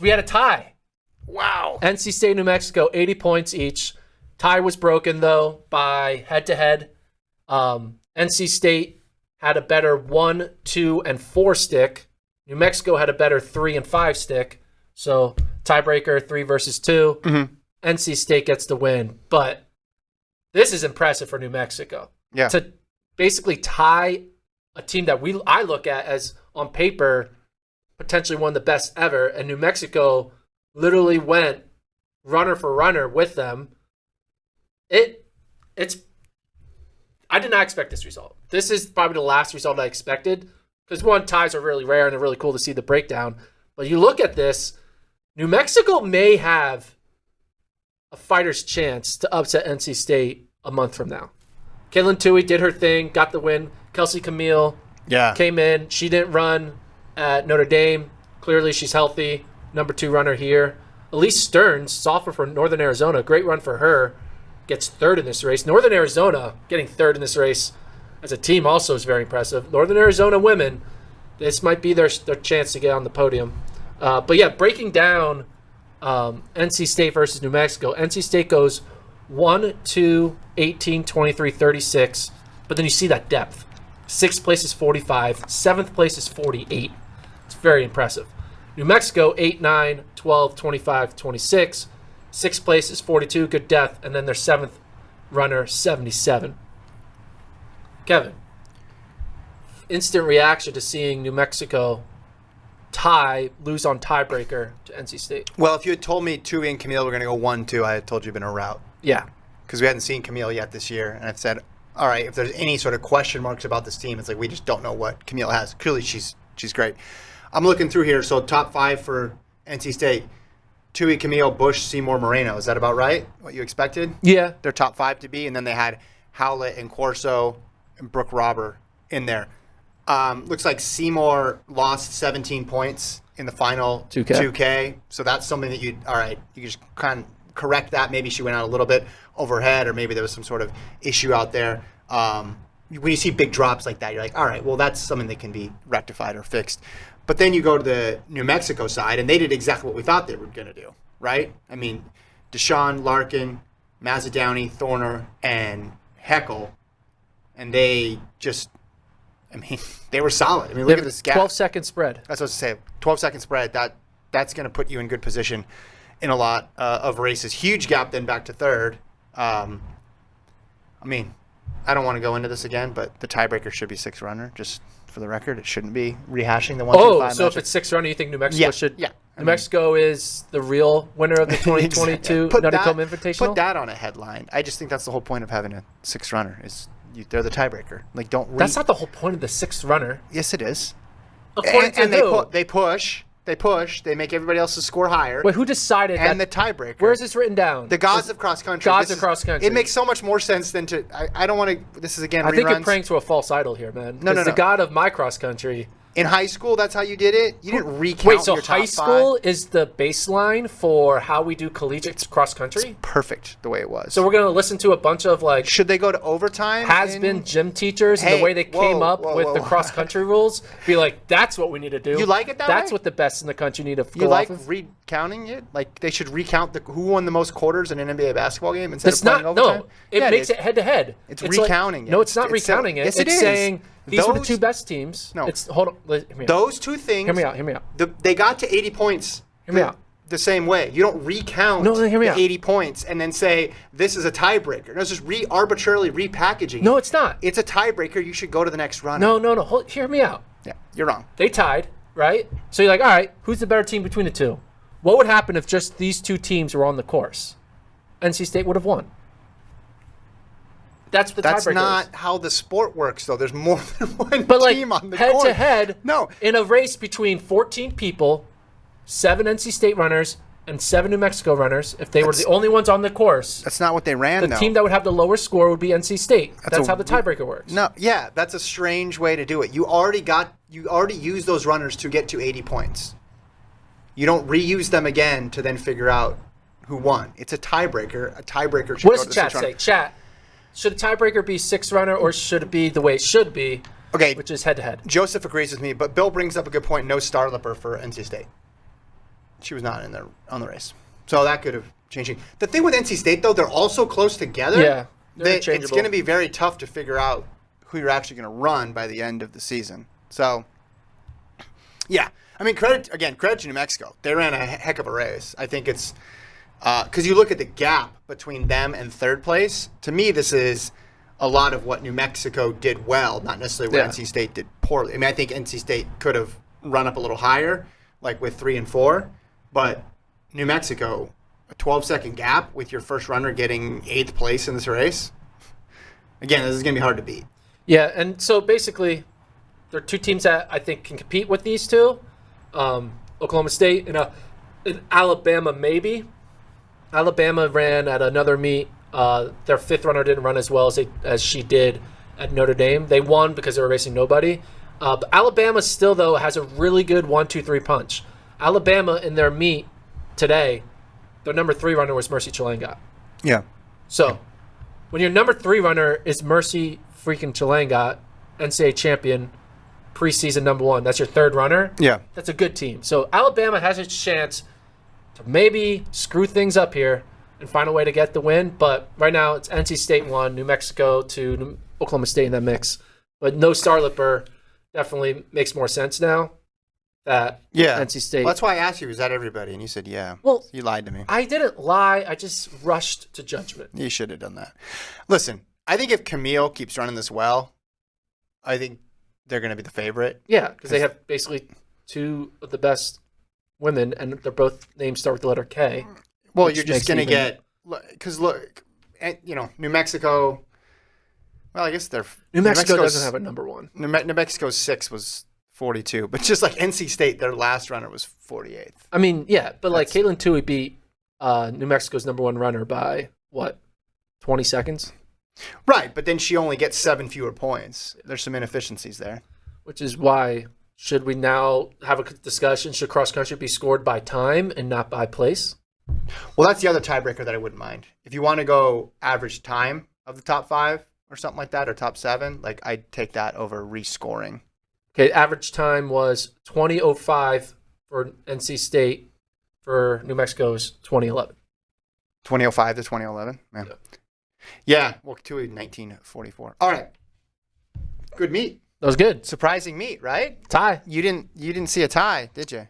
We had a tie. Wow. NC State, New Mexico, 80 points each. Tie was broken, though, by head-to-head. NC State had a better 1, 2, and 4 stick. New Mexico had a better 3 and 5 stick. So tiebreaker, 3 versus 2. Mm-hmm. NC State gets the win. But this is impressive for New Mexico. Yeah. To basically tie a team that I look at as, on paper, potentially one of the best ever, and New Mexico literally went runner for runner with them. I did not expect this result. This is probably the last result I expected because, one, ties are really rare and they're really cool to see the breakdown. But you look at this, New Mexico may have a fighter's chance to upset NC State a month from now. Katelyn Tuohy did her thing, got the win. Kelsey Camille came in. She didn't run at Notre Dame. Clearly she's healthy. Number 2 runner here. Elise Stearns, sophomore for Northern Arizona, great run for her. Gets 3rd in this race. Northern Arizona getting 3rd in this race as a team also is very impressive. Northern Arizona women, this might be their chance to get on the podium. But yeah, breaking down NC State versus New Mexico. NC State goes 1, 2, 18, 23, 36. But then you see that depth. 6th place is 45. 7th place is 48. It's very impressive. New Mexico, 8, 9, 12, 25, 26. 6th place is 42, good depth, and then their 7th runner, 77. Kevin, instant reaction to seeing New Mexico lose on tiebreaker to NC State. Well, if you had told me Tuohy and Camille were going to go 1-2, I had told you it'd been a rout. Yeah. Because we hadn't seen Camille yet this year, and I've said, all right, if there's any sort of question marks about this team, it's like we just don't know what Camille has. Clearly, she's great. I'm looking through here, so top 5 for NC State. Tuohy, Camille, Bush, Seymour, Moreno. Is that about right? What you expected? Yeah. Their top 5 to be, and then they had Howlett and Corso and Brooke Robber in there. Looks like Seymour lost 17 points in the final 2K. So that's something that you just kind of correct that. Maybe she went out a little bit overhead, or maybe there was some sort of issue out there. When you see big drops like that, you're like, all right, well, that's something that can be rectified or fixed. But then you go to the New Mexico side, and they did exactly what we thought they were going to do, right? I mean, Deshawn, Larkin, Mazzadowney, Thorner, and Heckel, and they just, they were solid. I mean, look at this gap. 12-second spread. That's what I was going to say. 12-second spread, that's going to put you in good position in a lot of races. Huge gap then back to 3rd. I don't want to go into this again, but the tiebreaker should be 6th runner, just for the record. It shouldn't be rehashing the 1-2-5 so matchup. if it's 6th runner, you think New Mexico should? Yeah. New Mexico is the real winner of the 2022 Nuttycombe Invitational? Put that on a headline. I just think that's the whole point of having a 6th runner is they're the tiebreaker. Like, That's not the whole point of the 6th runner. Yes, it is. According to who? They push. They make everybody else's score higher. Wait, who decided and the tiebreaker. Where is this written down? The gods of cross country. Gods of cross country. It makes so much more sense than to. I don't want to. This is again. I think reruns. you're praying to a false idol here, man. No. The god of my cross country. In high school, that's how you did it. You didn't recount. Wait, so your top high school 5. is the baseline for how we do collegiate cross country? It's perfect the way it was. So we're gonna listen to a bunch of Should they go to overtime? Has-been gym teachers and the way they came up with the cross country rules? Be like, that's what we need to do. You like it that That's way? what the best in the country need to go You like off of? recounting it? Like they should recount who won the most quarters in an NBA basketball game instead It's of playing not. overtime? No, it makes it head to head. It's recounting it. No, it's not It's recounting it. yes, it it's is. saying these were the 2 best teams. No. Hold on. Hear me out. Those 2 things. Hear me out. They got to 80 points. Hear me out. The same way. You don't recount hear me the out. 80 points and then say this is a tiebreaker. No, it's just arbitrarily repackaging. No, it's not. It's a tiebreaker. You should go to the next runner. No. Hear me out. Yeah, you're wrong. They tied, right? So you're like, all right, who's the better team between the 2? What would happen if just these 2 teams were on the course? NC State would have won. That's the tiebreaker. That's not how the sport works, though. There's more than one but team on the court. Head to head, no. In a race between 14 people, 7 NC State runners and 7 New Mexico runners, if they were the only ones on the course, that's not what they ran. The team that would have the lower score would be NC State. That's how the tiebreaker works. No, yeah, that's a strange way to do it. You already used those runners to get to 80 points. You don't reuse them again to then figure out who won. It's a tiebreaker. A tiebreaker should What go does to the chat say? Chat. Should a tiebreaker be 6th runner or should it be the way it should be? Okay, which is head to head. Joseph agrees with me, but Bill brings up a good point. No star lipper for NC State. she was not on the race. So that could have changed it. The thing with NC State, though, they're all so close together. Yeah, it's going to be very tough to figure out who you're actually going to run by the end of the season. So, yeah. I mean, credit to New Mexico. They ran a heck of a race. I think it's because you look at the gap between them and third place. To me, this is a lot of what New Mexico did well, not necessarily what NC State did poorly. I mean, I think NC State could have run up a little higher, like with 3 and 4, but New Mexico, a 12-second gap with your first runner getting 8th place in this race. Again, this is going to be hard to beat. Yeah, and so basically, there are 2 teams that I think can compete with these 2. Oklahoma State and Alabama, maybe. Alabama ran at another meet. Their 5th runner didn't run as well as she did at Notre Dame. They won because they were racing nobody. But Alabama still, though, has a really good 1-2-3 punch. Alabama, in their meet today, their number 3 runner was Mercy Chalangat. Yeah. So, when your number 3 runner is Mercy freaking Chalangat, NCAA champion, preseason number 1, that's your 3rd runner. Yeah. That's a good team. So, Alabama has a chance to maybe screw things up here and find a way to get the win. But right now, it's NC State 1, New Mexico 2, Oklahoma State in that mix. But no Starlipper definitely makes more sense now. NC State. Well, that's why I asked you, is that everybody? And you said, yeah. Well, you lied to me. I didn't lie. I just rushed to judgment. You should have done that. Listen, I think if Camille keeps running this well, I think they're going to be the favorite. Yeah, because they have basically 2 of the best women, and they're both names start with the letter K. Well, you're just going to get – because, look, New Mexico – well, I guess New Mexico doesn't have a number 1. New Mexico's 6 was 42, but just like NC State, their last runner was 48th. I mean, yeah, but like Katelyn Tuohy beat New Mexico's number 1 runner by, 20 seconds? Right, but then she only gets 7 fewer points. There's some inefficiencies there. Which is why, should we now have a discussion, should cross-country be scored by time and not by place? Well, that's the other tiebreaker that I wouldn't mind. If you want to go average time of the top 5 or something like that, or top 7, like I'd take that over rescoring. Okay, average time was 20:05 for NC State. For New Mexico's 2011. 20:05 to 2011. Yeah. Well, to 1944. All right. Good meet. That was good. Surprising meet, right? Tie. You didn't see a tie, did you?